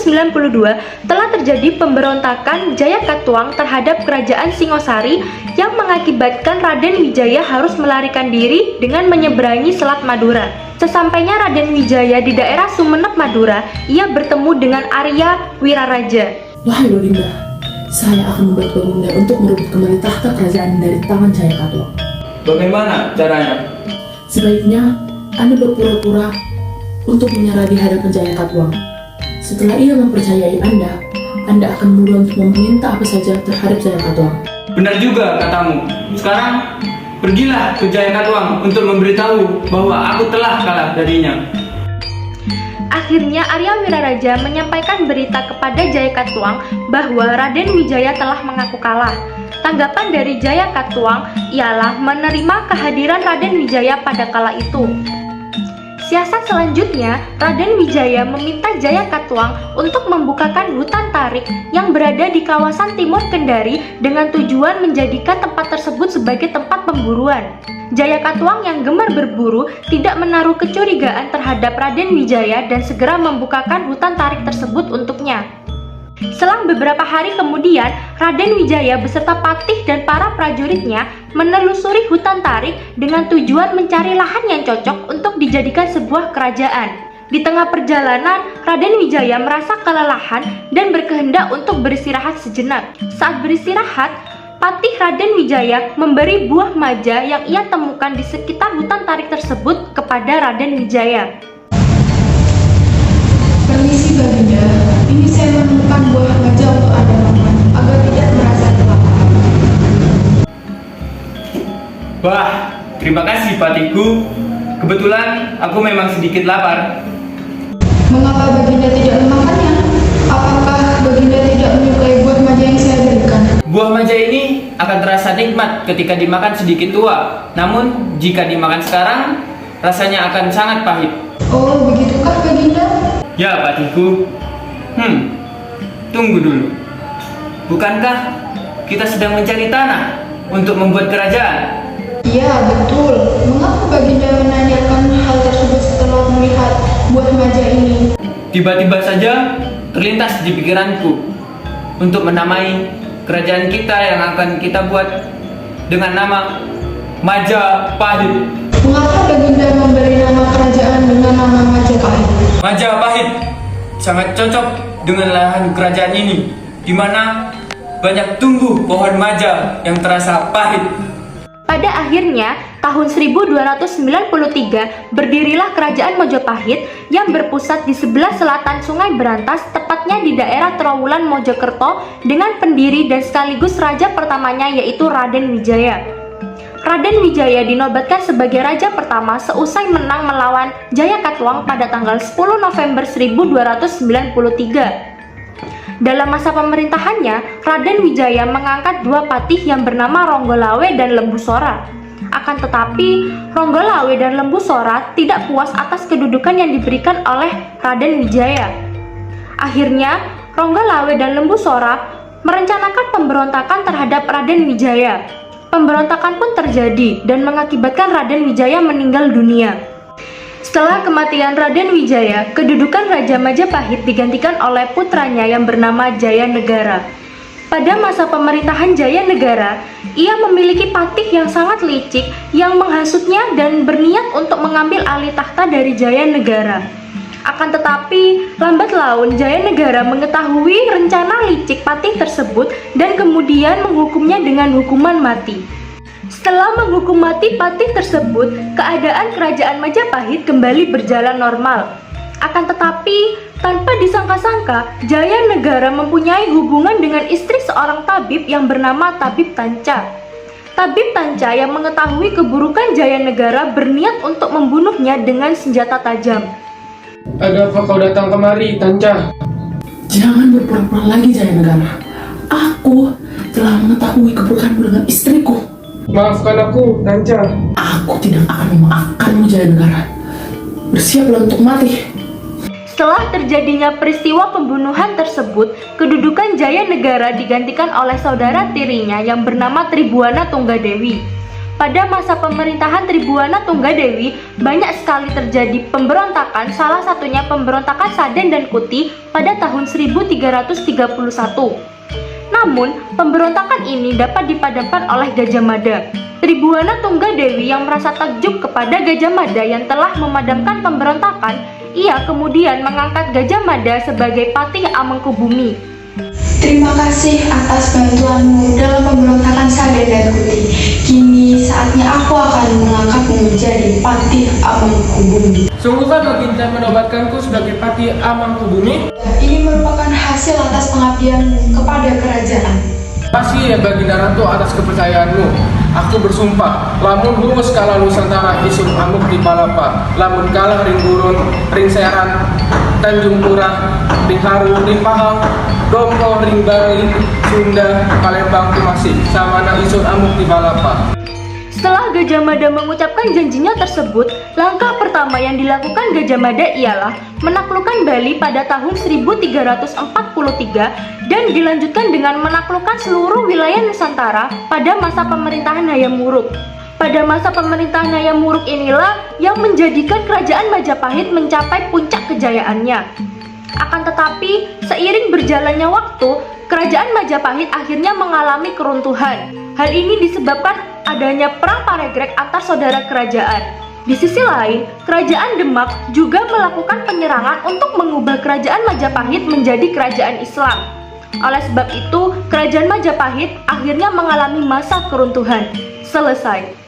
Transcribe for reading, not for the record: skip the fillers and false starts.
1292 telah terjadi pemberontakan Jayakatwang terhadap kerajaan Singosari yang mengakibatkan Raden Wijaya harus melarikan diri dengan menyeberangi Selat Madura. Sesampainya Raden Wijaya di daerah Sumenep, Madura, ia bertemu dengan Arya Wiraraja. Wahai Baginda, saya akan membuat Baginda untuk merebut kembali tahta kerajaan dari tangan Jayakatwang. Bagaimana caranya? Sebaiknya Anda berpura-pura untuk menyerah di hadapan Jayakatwang. Setelah ia mempercayai Anda akan mudah untuk meminta apa saja terhadap Jayakatwang. Benar juga katamu. Sekarang pergilah ke Jayakatwang untuk memberitahu bahwa aku telah kalah darinya. Akhirnya Arya Wiraraja menyampaikan berita kepada Jayakatwang bahwa Raden Wijaya telah mengaku kalah. Tanggapan dari Jayakatwang ialah menerima kehadiran Raden Wijaya pada kala itu. Siasat selanjutnya, Raden Wijaya meminta Jayakatwang untuk membukakan hutan tarik yang berada di kawasan timur Kendari dengan tujuan menjadikan tempat tersebut sebagai tempat pemburuan. Jayakatwang yang gemar berburu tidak menaruh kecurigaan terhadap Raden Wijaya dan segera membukakan hutan tarik tersebut untuknya. Selang beberapa hari kemudian, Raden Wijaya beserta patih dan para prajuritnya menelusuri hutan tarik dengan tujuan mencari lahan yang cocok untuk dijadikan sebuah kerajaan. Di tengah perjalanan, Raden Wijaya merasa kelelahan dan berkehendak untuk beristirahat sejenak. Saat beristirahat, patih Raden Wijaya memberi buah maja yang ia temukan di sekitar hutan tarik tersebut kepada Raden Wijaya. Permisi Baginda, ini saya menemukan buah maja untuk Anda makan agar tidak merasa kelaparan. Wah, terima kasih patiku. Kebetulan aku memang sedikit lapar. Mengapa Baginda tidak memakannya? Apakah Baginda tidak menyukai buah maja yang saya berikan? Buah maja ini akan terasa nikmat ketika dimakan sedikit tua. Namun, jika dimakan sekarang, rasanya akan sangat pahit. Oh, begitukah Baginda? Ya, patiku. Tunggu dulu. Bukankah kita sedang mencari tanah untuk membuat kerajaan? Iya, betul. Mengapa Baginda menanyakan hal tersebut setelah melihat buah maja ini? Tiba-tiba saja terlintas di pikiranku untuk menamai kerajaan kita yang akan kita buat dengan nama Majapahit. Mengapa Baginda memberi nama kerajaan dengan nama Majapahit? Majapahit sangat cocok dengan lahan kerajaan ini, di mana banyak tumbuh pohon maja yang terasa pahit. Pada akhirnya, tahun 1293 berdirilah kerajaan Majapahit yang berpusat di sebelah selatan Sungai Berantas, tepatnya di daerah Trowulan Mojokerto, dengan pendiri dan sekaligus raja pertamanya yaitu Raden Wijaya. Raden Wijaya dinobatkan sebagai raja pertama seusai menang melawan Jayakatwang pada tanggal 10 November 1293. Dalam masa pemerintahannya, Raden Wijaya mengangkat dua patih yang bernama Ronggolawe dan Lembusora. Akan tetapi, Ronggolawe dan Lembusora tidak puas atas kedudukan yang diberikan oleh Raden Wijaya. Akhirnya, Ronggolawe dan Lembusora merencanakan pemberontakan terhadap Raden Wijaya. Pemberontakan pun terjadi dan mengakibatkan Raden Wijaya meninggal dunia. Setelah kematian Raden Wijaya, kedudukan Raja Majapahit digantikan oleh putranya yang bernama Jayanegara. Pada masa pemerintahan Jayanegara, ia memiliki patih yang sangat licik yang menghasutnya dan berniat untuk mengambil alih tahta dari Jayanegara. Akan tetapi, lambat laun Jayanegara mengetahui rencana licik patih tersebut dan kemudian menghukumnya dengan hukuman mati. Setelah menghukum mati patih tersebut, keadaan kerajaan Majapahit kembali berjalan normal. Akan tetapi, tanpa disangka-sangka, Jayanegara mempunyai hubungan dengan istri seorang tabib yang bernama Tabib Tanca. Tabib Tanca yang mengetahui keburukan Jayanegara berniat untuk membunuhnya dengan senjata tajam. Adakah kau datang kemari, Tanca? Jangan berpura-pura lagi, Jayanegara. Aku telah mengetahui keburukanmu dengan istriku. Maafkan aku, Tanca. Aku tidak akan memaafkanmu, Jayanegara. Bersiaplah untuk mati. Setelah terjadinya peristiwa pembunuhan tersebut, kedudukan Jayanegara digantikan oleh saudara tirinya yang bernama Tribuana Tunggadewi. pada masa pemerintahan Tribuana Tunggadewi banyak sekali terjadi pemberontakan, salah satunya pemberontakan Saden dan Kuti pada tahun 1331. Namun, pemberontakan ini dapat dipadamkan oleh Gajah Mada. Tribuana Tunggadewi yang merasa takjub kepada Gajah Mada yang telah memadamkan pemberontakan, ia kemudian mengangkat Gajah Mada sebagai Patih Amangkubumi. Terima kasih atas bantuanmu dalam pemberontakan Saden dan Kuti. Kini saatnya aku akan mengangkatmu menjadi Patih Amangkubumi. Sungguhkah Baginda menobatkanku sebagai Patih Amangkubumi? Ini merupakan hasil atas pengabdianmu kepada kerajaan. Makasih ya Baginda Ratu atas kepercayaanmu. Aku bersumpah, lamun luwes kala Nusantara isun amuk di Palapa, lamun kalah ring Gurun, ring Seran, Tanjung Pura, ring Haru, ring Pahang, Dompo, ring Bali, Sunda, Palembang, Kumasi, samana isun amuk di Palapa. Setelah Gajah Mada mengucapkan janjinya tersebut, langkah pertama yang dilakukan Gajah Mada ialah menaklukkan Bali pada tahun 1343 dan dilanjutkan dengan menaklukkan seluruh wilayah Nusantara pada masa pemerintahan Hayam Wuruk. Pada masa pemerintahan Hayam Wuruk inilah yang menjadikan kerajaan Majapahit mencapai puncak kejayaannya. Akan tetapi, seiring berjalannya waktu, kerajaan Majapahit akhirnya mengalami keruntuhan. Hal ini disebabkan adanya perang Paregreg antar saudara kerajaan. Di sisi lain, kerajaan Demak juga melakukan penyerangan untuk mengubah kerajaan Majapahit menjadi kerajaan Islam. Oleh sebab itu, kerajaan Majapahit akhirnya mengalami masa keruntuhan. Selesai.